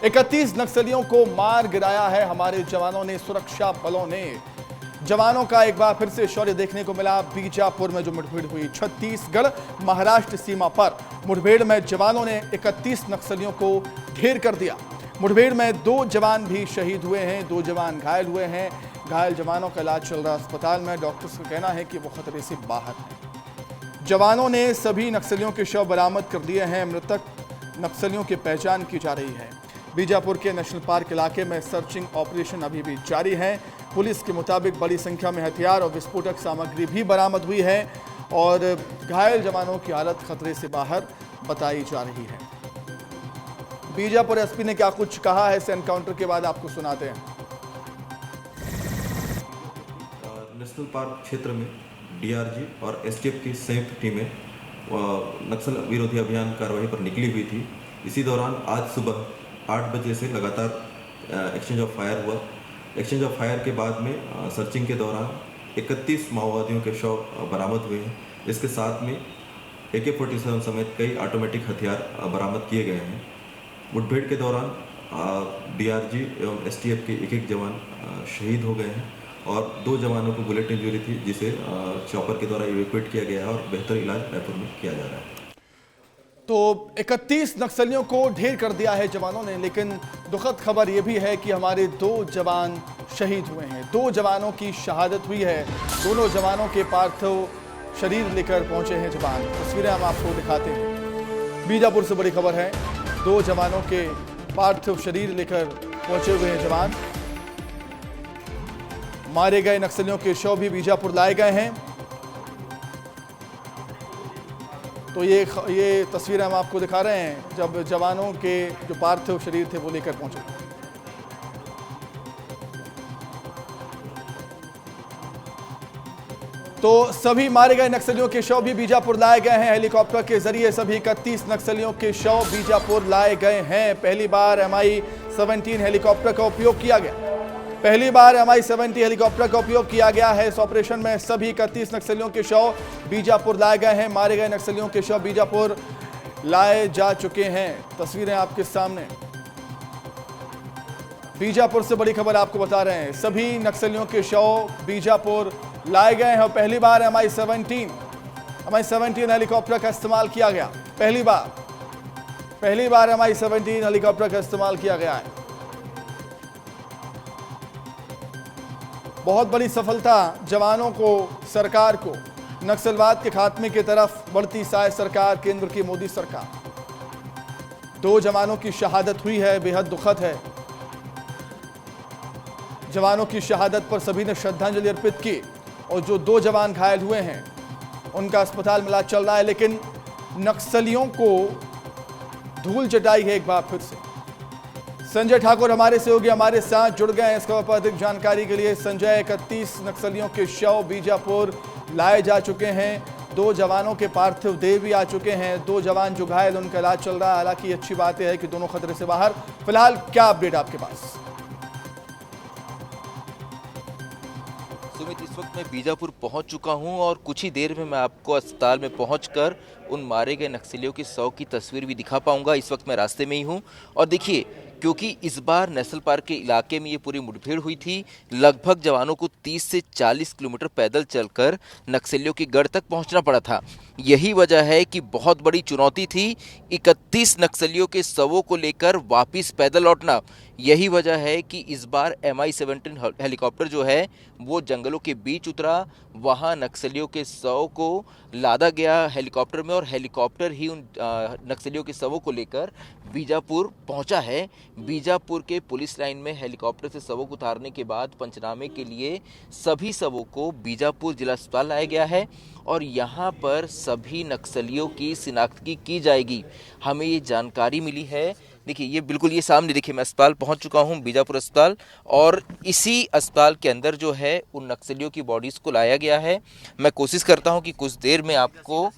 31 नक्सलियों को मार गिराया है हमारे जवानों ने, सुरक्षा बलों ने। जवानों का एक बार फिर से शौर्य देखने को मिला। बीजापुर में जो मुठभेड़ हुई, छत्तीसगढ़ महाराष्ट्र सीमा पर मुठभेड़ में जवानों ने 31 नक्सलियों को ढेर कर दिया। मुठभेड़ में 2 जवान भी शहीद हुए हैं, 2 जवान घायल हुए हैं। घायल जवानों का इलाज चल रहा है अस्पताल में। डॉक्टर्स का कहना है कि वो खतरे से बाहर हैं। जवानों ने सभी नक्सलियों के शव बरामद कर दिए हैं। मृतक नक्सलियों की पहचान की जा रही है। बीजापुर के नेशनल पार्क इलाके में सर्चिंग ऑपरेशन अभी भी जारी है। पुलिस के मुताबिक बड़ी संख्या में हथियार और विस्फोटक सामग्री भी बरामद हुई है और घायल जवानों की हालत खतरे से बाहर बताई जा रही है। बीजापुर एसपी ने क्या कुछ कहा है इस एनकाउंटर के बाद आपको सुनाते हैं। नेशनल पार्क क्षेत्र में डीआरजी और एसटीएफ की संयुक्त टीमें नक्सल विरोधी अभियान कार्रवाई पर निकली हुई थी। इसी दौरान आज सुबह 8 बजे से लगातार एक्सचेंज ऑफ फायर हुआ। एक्सचेंज ऑफ फायर के बाद में सर्चिंग के दौरान 31 माओवादियों के शव बरामद हुए हैं। इसके साथ में AK-47 समेत कई ऑटोमेटिक हथियार बरामद किए गए हैं। मुठभेड़ के दौरान डीआरजी एवं एसटीएफ के एक जवान शहीद हो गए हैं और 2 जवानों को बुलेट इंजरी थी, जिसे चॉपर के द्वारा इवैक्यूएट किया गया है और बेहतर इलाज रायपुर में किया जा रहा है। तो 31 नक्सलियों को ढेर कर दिया है जवानों ने, लेकिन दुखद खबर यह भी है कि हमारे 2 जवान शहीद हुए हैं। 2 जवानों की शहादत हुई है। दोनों जवानों के पार्थिव शरीर लेकर पहुंचे हैं जवान। तस्वीरें हम आपको दिखाते हैं। बीजापुर से बड़ी खबर है, 2 जवानों के पार्थिव शरीर लेकर पहुंचे हुए हैं जवान। मारे गए नक्सलियों के शव भी बीजापुर लाए गए हैं। तो ये तस्वीरें हम आपको दिखा रहे हैं जब जवानों के जो पार्थिव शरीर थे वो लेकर पहुंचे। तो सभी मारे गए नक्सलियों के शव भी बीजापुर लाए गए हैं। हेलीकॉप्टर के जरिए सभी 31 नक्सलियों के शव बीजापुर लाए गए हैं। पहली बार MI-17 हेलीकॉप्टर का उपयोग किया गया। पहली बार MI-17 हेलीकॉप्टर का उपयोग किया गया है इस ऑपरेशन में। सभी 31 नक्सलियों के शव बीजापुर लाए गए हैं। मारे गए नक्सलियों के शव बीजापुर लाए जा चुके हैं। तस्वीरें आपके सामने। बीजापुर से बड़ी खबर आपको बता रहे हैं, सभी नक्सलियों के शव बीजापुर लाए गए हैं और पहली बार MI-17 हेलीकॉप्टर का इस्तेमाल किया गया। पहली बार MI-17 हेलीकॉप्टर का इस्तेमाल किया गया है। बहुत बड़ी सफलता जवानों को, सरकार को। नक्सलवाद के खात्मे की तरफ बढ़ती साय सरकार, केंद्र की मोदी सरकार। 2 जवानों की शहादत हुई है, बेहद दुखद है। जवानों की शहादत पर सभी ने श्रद्धांजलि अर्पित की और जो 2 जवान घायल हुए हैं उनका अस्पताल में इलाज चल रहा है। लेकिन नक्सलियों को धूल चटाई है एक बार फिर से। संजय ठाकुर हमारे सहयोगी हमारे साथ जुड़ गए हैं इस खबर पर अधिक जानकारी के लिए। संजय, 31 नक्सलियों के शव बीजापुर लाए जा चुके हैं। 2 जवानों के पार्थिव देह भी आ चुके हैं। 2 जवान जो घायल, उनका इलाज चल रहा है। हालांकि अच्छी बात यह है कि दोनों खतरे से बाहर। फिलहाल क्या अपडेट आपके पास? सुमित, इस वक्त मैं बीजापुर पहुंच चुका हूं और कुछ ही देर में मैं आपको अस्पताल में पहुंचकर उन मारे गए नक्सलियों की शव की तस्वीर भी दिखा पाऊंगा। इस वक्त मैं रास्ते में ही हूं और देखिए, क्योंकि इस बार नेशनल पार्क के इलाके में ये पूरी मुठभेड़ हुई थी, लगभग जवानों को 30 से 40 किलोमीटर पैदल चलकर नक्सलियों की गढ़ तक पहुंचना पड़ा था। यही वजह है कि बहुत बड़ी चुनौती थी 31 नक्सलियों के शवों को लेकर वापस पैदल लौटना। यही वजह है कि इस बार MI-17 हेलीकॉप्टर जो है वो जंगलों के बीच उतरा, वहाँ नक्सलियों के शव को लादा गया हेलीकॉप्टर में और हेलीकॉप्टर ही उन नक्सलियों के शवों को लेकर बीजापुर पहुंचा है। बीजापुर के पुलिस लाइन में हेलीकॉप्टर से शवों को उतारने के बाद पंचनामे के लिए सभी शवों को बीजापुर जिला अस्पताल लाया गया है और यहाँ पर सभी नक्सलियों की शिनाख्त की जाएगी। हमें ये जानकारी मिली है। देखिए, ये बिल्कुल ये सामने देखिए, मैं अस्पताल पहुंच चुका हूं, बीजापुर अस्पताल, और इसी अस्पताल के अंदर जो है उन नक्सलियों की बॉडीज़ को लाया गया है। मैं कोशिश करता हूं कि कुछ देर में आपको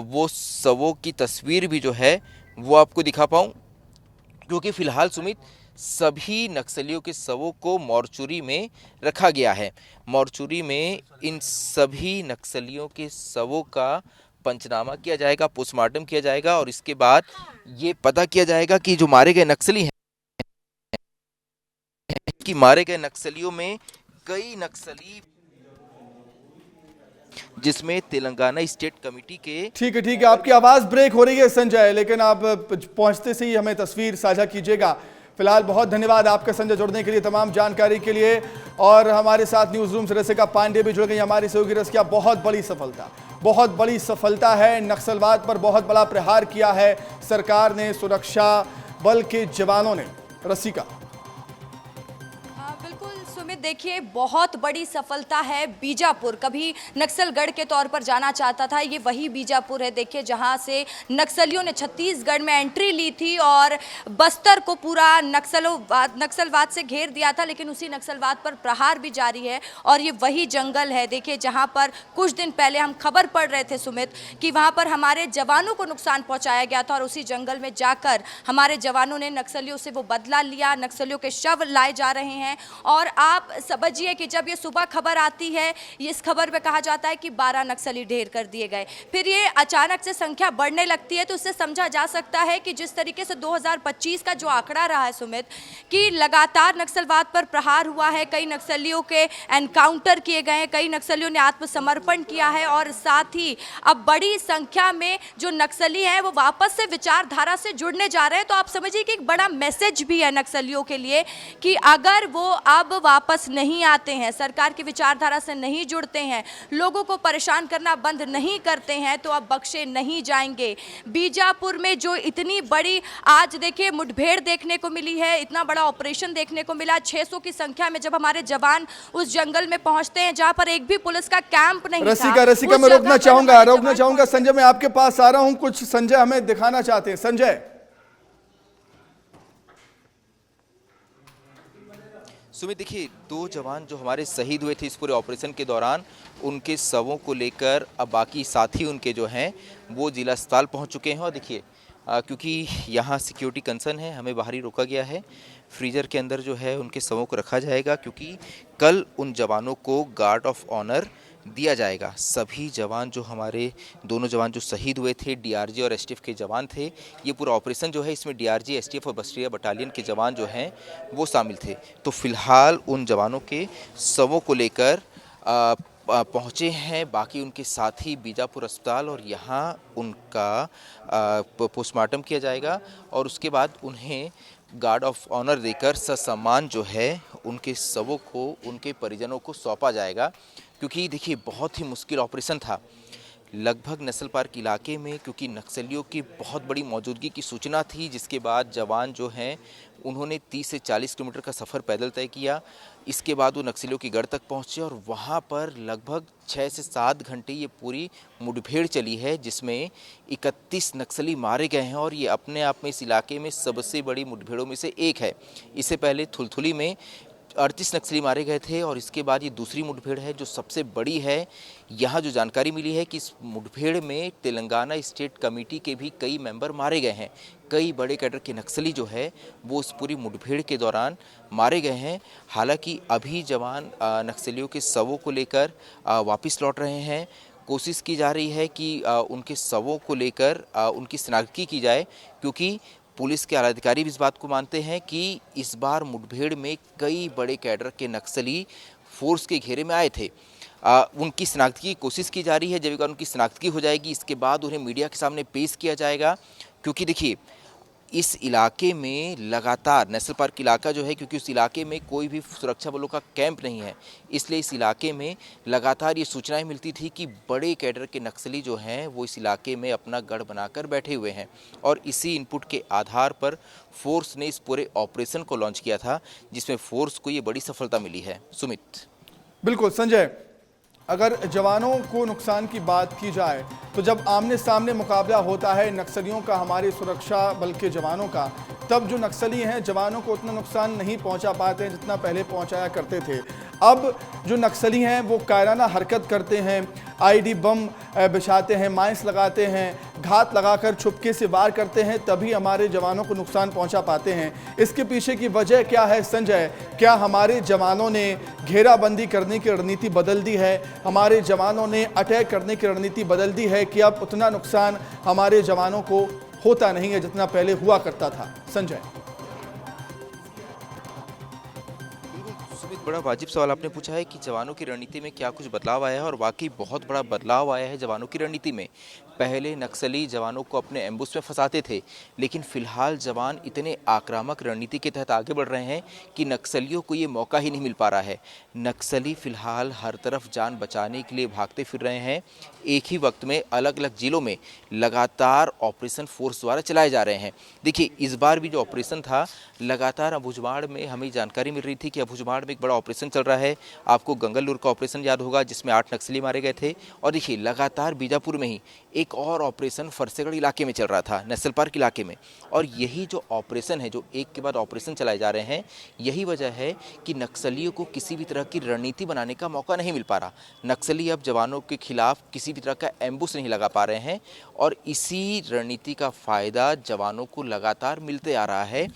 वो शवों की तस्वीर भी जो है वो आपको दिखा पाऊं, क्योंकि फ़िलहाल सुमित सभी नक्सलियों के शवों को मॉर्चुरी में रखा गया है। मॉर्चुरी में इन सभी नक्सलियों के शवों का पंचनामा किया जाएगा, पोस्टमार्टम किया जाएगा और इसके बाद ये पता किया जाएगा कि जो मारे गए नक्सली हैं कि मारे गए नक्सलियों में कई नक्सली जिसमें तेलंगाना स्टेट कमेटी के ठीक है, आपकी आवाज ब्रेक हो रही है संजय, लेकिन आप पहुंचते से ही हमें तस्वीर साझा कीजिएगा। फिलहाल बहुत धन्यवाद आपका संजय, जुड़ने के लिए, तमाम जानकारी के लिए। और हमारे साथ न्यूज रूम से रसिका पांडे भी जुड़ गई हमारी सहयोगी। रसिका, बहुत बड़ी सफलता है, नक्सलवाद पर बहुत बड़ा प्रहार किया है सरकार ने, सुरक्षा बल के जवानों ने। रसिका। सुमित, देखिए बहुत बड़ी सफलता है। बीजापुर कभी नक्सलगढ़ के तौर पर जाना चाहता था, ये वही बीजापुर है देखिए जहां से नक्सलियों ने छत्तीसगढ़ में एंट्री ली थी और बस्तर को पूरा नक्सलवाद से घेर दिया था, लेकिन उसी नक्सलवाद पर प्रहार भी जारी है। और ये वही जंगल है देखिए जहां पर कुछ दिन पहले हम खबर पढ़ रहे थे सुमित कि वहां पर हमारे जवानों को नुकसान पहुंचाया गया था और उसी जंगल में जाकर हमारे जवानों ने नक्सलियों से वो बदला लिया। नक्सलियों के शव लाए जा रहे हैं और आप समझिए कि जब ये सुबह खबर आती है, इस खबर में कहा जाता है कि 12 नक्सली ढेर कर दिए गए, फिर ये अचानक से संख्या बढ़ने लगती है, तो उससे समझा जा सकता है कि जिस तरीके से 2025 का जो आंकड़ा रहा है सुमित कि लगातार नक्सलवाद पर प्रहार हुआ है, कई नक्सलियों के एनकाउंटर किए गए हैं, कई नक्सलियों ने आत्मसमर्पण किया है और साथ ही अब बड़ी संख्या में जो नक्सली हैं वो वापस से विचारधारा से जुड़ने जा रहे हैं। तो आप समझिए कि एक बड़ा मैसेज भी है नक्सलियों के लिए कि अगर वो अब वापस नहीं आते हैं, सरकार की विचारधारा से नहीं जुड़ते हैं, लोगों को परेशान करना बंद नहीं करते हैं, तो अब बख्शे नहीं जाएंगे। बीजापुर में जो इतनी बड़ी आज देखिए मुठभेड़ देखने को मिली है, इतना बड़ा ऑपरेशन देखने को मिला, 600 की संख्या में जब हमारे जवान उस जंगल में पहुंचते हैं जहां पर एक भी पुलिस का कैंप नहीं था। रसिका मैं रोकना चाहूंगा संजय, मैं आपके पास आ रहा हूं, कुछ संजय हमें दिखाना चाहते हैं। संजय। सुमित, देखिए 2 जवान जो हमारे शहीद हुए थे इस पूरे ऑपरेशन के दौरान, उनके शवों को लेकर अब बाकी साथी उनके जो हैं वो जिला अस्पताल पहुंच चुके हैं। और देखिए क्योंकि यहाँ सिक्योरिटी कंसर्न है, हमें बाहर ही रोका गया है, फ्रीजर के अंदर जो है उनके शवों को रखा जाएगा क्योंकि कल उन जवानों को गार्ड ऑफ ऑनर दिया जाएगा। सभी जवान जो हमारे दोनों जवान जो शहीद हुए थे, डीआरजी और एसटीएफ के जवान थे, ये पूरा ऑपरेशन जो है इसमें डीआरजी, एसटीएफ और बस्तिया बटालियन के जवान जो हैं वो शामिल थे। तो फिलहाल उन जवानों के शवों को लेकर पहुँचे हैं बाकी उनके साथी बीजापुर अस्पताल और यहाँ उनका पोस्टमार्टम किया जाएगा और उसके बाद उन्हें गार्ड ऑफ ऑनर देकर ससम्मान जो है उनके शवों को उनके परिजनों को सौंपा जाएगा। क्योंकि देखिए बहुत ही मुश्किल ऑपरेशन था, लगभग नस्ल पार्क इलाके में क्योंकि नक्सलियों की बहुत बड़ी मौजूदगी की सूचना थी, जिसके बाद जवान जो हैं उन्होंने 30 से 40 किलोमीटर का सफ़र पैदल तय किया। इसके बाद वो नक्सलियों की गढ़ तक पहुँचे और वहाँ पर लगभग 6 से 7 घंटे ये पूरी मुठभेड़ चली है, जिसमें 31 नक्सली मारे गए हैं और ये अपने आप में इस इलाके में सबसे बड़ी मुठभेड़ों में से एक है। इससे पहले थुलथुली में 38 नक्सली मारे गए थे और इसके बाद ये दूसरी मुठभेड़ है जो सबसे बड़ी है। यहाँ जो जानकारी मिली है कि इस मुठभेड़ में तेलंगाना स्टेट कमेटी के भी कई मेंबर मारे गए हैं। कई बड़े कैडर के नक्सली जो है वो इस पूरी मुठभेड़ के दौरान मारे गए हैं। हालांकि अभी जवान नक्सलियों के शवों को लेकर वापस लौट रहे हैं। कोशिश की जा रही है कि उनके शवों को लेकर उनकी शिनाख्त की जाए, क्योंकि पुलिस के आला अधिकारी भी इस बात को मानते हैं कि इस बार मुठभेड़ में कई बड़े कैडर के नक्सली फोर्स के घेरे में आए थे। उनकी शिनाख्त की कोशिश की जा रही है। जब उनकी शिनाख्त हो जाएगी इसके बाद उन्हें मीडिया के सामने पेश किया जाएगा, क्योंकि देखिए इस इलाके में लगातार नेशनल पार्क इलाका जो है, क्योंकि उस इलाके में कोई भी सुरक्षा बलों का कैंप नहीं है, इसलिए इस इलाके में लगातार ये सूचनाएं मिलती थी कि बड़े कैडर के नक्सली जो हैं वो इस इलाके में अपना गढ़ बनाकर बैठे हुए हैं। और इसी इनपुट के आधार पर फोर्स ने इस पूरे ऑपरेशन को लॉन्च किया था, जिसमें फोर्स को ये बड़ी सफलता मिली है। सुमित। बिल्कुल संजय, अगर जवानों को नुकसान की बात की जाए तो जब आमने सामने मुकाबला होता है नक्सलियों का हमारे सुरक्षा बल के जवानों का, तब जो नक्सली हैं जवानों को उतना नुकसान नहीं पहुंचा पाते हैं जितना पहले पहुंचाया करते थे। अब जो नक्सली हैं वो कायराना हरकत करते हैं, आईडी बम बिछाते हैं, माइंस लगाते हैं, घात लगाकर छुपके से वार करते हैं, तभी हमारे जवानों को नुकसान पहुंचा पाते हैं। इसके पीछे की वजह क्या है संजय? क्या हमारे जवानों ने घेराबंदी करने की रणनीति बदल दी है? हमारे जवानों ने अटैक करने की रणनीति बदल दी है कि अब उतना नुकसान हमारे जवानों को होता नहीं है जितना पहले हुआ करता था? संजय। सुमित, बड़ा वाजिब सवाल आपने पूछा है कि जवानों की रणनीति में क्या कुछ बदलाव आया है, और वाकई बहुत बड़ा बदलाव आया है जवानों की रणनीति में। पहले नक्सली जवानों को अपने एम्बुश में फंसाते थे, लेकिन फिलहाल जवान इतने आक्रामक रणनीति के तहत आगे बढ़ रहे हैं कि नक्सलियों को ये मौका ही नहीं मिल पा रहा है। नक्सली फिलहाल हर तरफ जान बचाने के लिए भागते फिर रहे हैं। एक ही वक्त में अलग अलग जिलों में लगातार ऑपरेशन फोर्स द्वारा चलाए जा रहे हैं। देखिए, इस बार भी जो ऑपरेशन था, लगातार अबुझमाड़ में हमें जानकारी मिल रही थी कि अबुझमाड़ में एक बड़ा ऑपरेशन चल रहा है। आपको गंगलूर का ऑपरेशन याद होगा, जिसमें 8 नक्सली मारे गए थे। और देखिए, लगातार बीजापुर में ही एक और ऑपरेशन फरसेगढ़ इलाके में चल रहा था, नेशनल पार्क इलाके में। और यही जो ऑपरेशन है, जो एक के बाद ऑपरेशन चलाए जा रहे हैं, यही वजह है कि नक्सलियों को किसी भी तरह की रणनीति बनाने का मौका नहीं मिल पा रहा। नक्सली अब जवानों के खिलाफ किसी भी तरह का एम्बुश नहीं लगा पा रहे हैं, और इसी रणनीति का फ़ायदा जवानों को लगातार मिलते आ रहा है।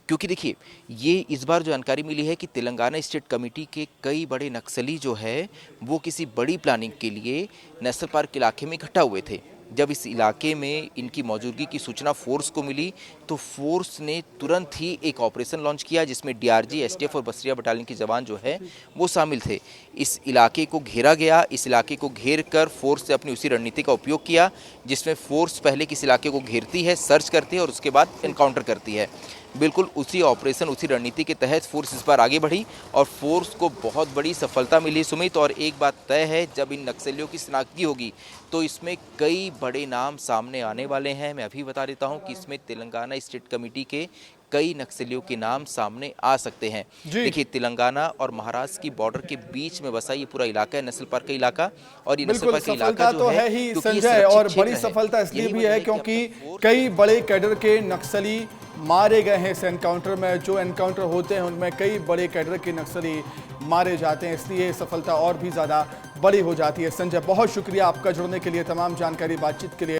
क्योंकि देखिए, ये इस बार जो जानकारी मिली है कि तेलंगाना स्टेट कमेटी के कई बड़े नक्सली जो है, वो किसी बड़ी प्लानिंग के लिए नेशनल पार्क इलाके में इकट्ठा हुए थे। जब इस इलाके में इनकी मौजूदगी की सूचना फोर्स को मिली, तो फोर्स ने तुरंत ही एक ऑपरेशन लॉन्च किया, जिसमें डीआरजी, एसटीएफ और बसरिया बटालियन के जवान जो है वो शामिल थे। इस इलाके को घेरा गया। इस इलाके को घेर कर फोर्स ने अपनी उसी रणनीति का उपयोग किया, जिसमें फोर्स पहले किस इलाके को घेरती है, सर्च करती है और उसके बाद एनकाउंटर करती है। बिल्कुल उसी ऑपरेशन, उसी रणनीति के तहत फोर्स इस बार आगे बढ़ी और फोर्स को बहुत बड़ी सफलता मिली सुमित। और एक बात तय है, जब इन नक्सलियों की शिनाख्ती होगी तो इसमें कई बड़े नाम सामने आने वाले हैं। मैं अभी बता देता हूं कि इसमें तेलंगाना स्टेट कमेटी के कई नक्सलियों के नाम सामने आ सकते हैं। देखिए, तेलंगाना और महाराष्ट्र की बॉर्डर के बीच में बसा ये पूरा इलाका है, नेशनल पार्क का इलाका। और ये नेशनल पार्क का इलाका जो है ही क्योंकि ये संजय, और सुरक्षित बड़ी क्षेत्र है, सफलता इसलिए यही भी वजह है कि क्योंकि अपना फोर्स कई बड़े कैडर के नक्सली मारे गए हैं इस एनकाउंटर में। जो एनकाउंटर होते हैं उनमें कई बड़े कैडर के नक्सली मारे जाते हैं, इसलिए सफलता और भी ज़्यादा बड़ी हो जाती है। संजय, बहुत शुक्रिया आपका जुड़ने के लिए, तमाम जानकारी बातचीत के लिए।